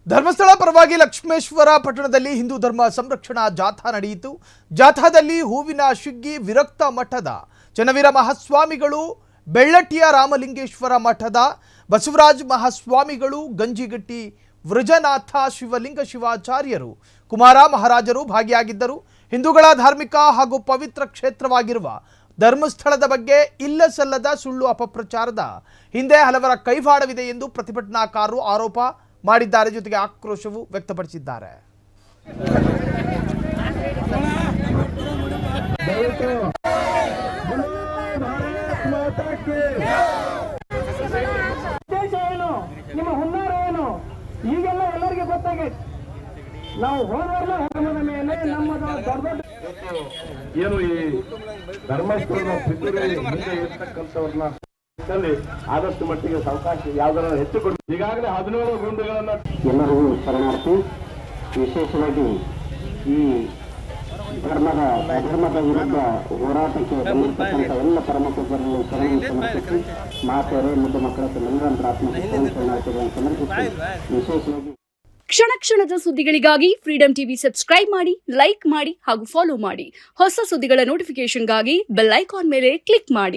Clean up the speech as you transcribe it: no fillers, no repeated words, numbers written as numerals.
ಧರ್ಮಸ್ಥಳ ಪರವಾಗಿ ಲಕ್ಷ್ಮೇಶ್ವರ ಪಟ್ಟಣದಲ್ಲಿ ಹಿಂದೂ ಧರ್ಮ ಸಂರಕ್ಷಣಾ ಜಾಥಾ ನಡೆಯಿತು. ಜಾಥಾದಲ್ಲಿ ಹೂವಿನ ಶಿಗ್ಗಿ ವಿರಕ್ತ ಮಠದ ಚನ್ನವೀರ ಮಹಾಸ್ವಾಮಿಗಳು, ಬೆಳ್ಳಟ್ಟಿಯ ರಾಮಲಿಂಗೇಶ್ವರ ಮಠದ ಬಸವರಾಜ ಮಹಾಸ್ವಾಮಿಗಳು, ಗಂಜಿಗಟ್ಟಿ ವೃಜನಾಥ ಶಿವಲಿಂಗ ಶಿವಾಚಾರ್ಯರು, ಕುಮಾರ ಮಹಾರಾಜರು ಭಾಗಿಯಾಗಿದ್ದರು. ಹಿಂದೂಗಳ ಧಾರ್ಮಿಕ ಹಾಗೂ ಪವಿತ್ರ ಕ್ಷೇತ್ರವಾಗಿರುವ ಧರ್ಮಸ್ಥಳದ ಬಗ್ಗೆ ಇಲ್ಲ ಸಲ್ಲದ ಸುಳ್ಳು ಅಪಪ್ರಚಾರದ ಹಿಂದೆ ಹಲವರ ಕೈವಾಡವಿದೆ ಎಂದು ಪ್ರತಿಭಟನಾಕಾರರು ಆರೋಪ ಮಾಡಿದ್ದಾರೆ. ಜೊತೆಗೆ ಆಕ್ರೋಶವೂ ವ್ಯಕ್ತಪಡಿಸಿದ್ದಾರೆ. ನಿಮ್ಮ ಹುನ್ನಾರ ಏನು ಈಗೆಲ್ಲ ಎಲ್ಲರಿಗೆ ಗೊತ್ತಾಗೈತೆ. ನಾವು ಹೋದವರೆಲ್ಲ ಧರ್ಮದ ಮೇಲೆ ನಮ್ಮದು ದೊಡ್ಡ ಏನು ಈ ಧರ್ಮಸ್ಥಳದ ಮುಂದೆ ಇರ್ತಕ್ಕಂಥವ್ರನ್ನ ಆದಷ್ಟು ಮಟ್ಟಿಗೆ ಅವಕಾಶ ಯಾವ್ದಾರ ಹೆಚ್ಚು ಕೊಡಿ. ಈಗಾಗಲೇ 17 ಗುಂಡುಗಳನ್ನ ಎಲ್ಲರಿಗೂ ಶರಣಾರ್ಥಿ. ವಿಶೇಷವಾಗಿ ಈ ಅಧರ್ಮದ ವಿರುದ್ಧ ಹೋರಾಟಕ್ಕೆ ಬಂದಿರತಕ್ಕಂಥ ಎಲ್ಲ ಪರಮಪೂಜ್ಯರಲ್ಲಿ ಶರಣನ್ನು ಸಮರ್ಪಿಸಿ, ಮಾತೆಯರೇ, ಮುದ್ದು ಮಕ್ಕಳ ಎಲ್ಲರ ಆತ್ಮಕ್ಕೆ ಶರಣಾರ್ಥಿಗಳನ್ನು ಸಮರ್ಪಿಸಿ ವಿಶೇಷವಾಗಿ ಕ್ಷಣ ಕ್ಷಣದ ಸುದ್ದಿಗಳಿಗಾಗಿ ಫ್ರೀಡಂ ಟಿವಿ ಸಬ್ಸ್ಕ್ರೈಬ್ ಮಾಡಿ, ಲೈಕ್ ಮಾಡಿ ಹಾಗೂ ಫಾಲೋ ಮಾಡಿ. ಹೊಸ ಸುದ್ದಿಗಳ ನೋಟಿಫಿಕೇಶನ್ಗಾಗಿ ಬೆಲ್ ಐಕಾನ್ ಮೇಲೆ ಕ್ಲಿಕ್ ಮಾಡಿ.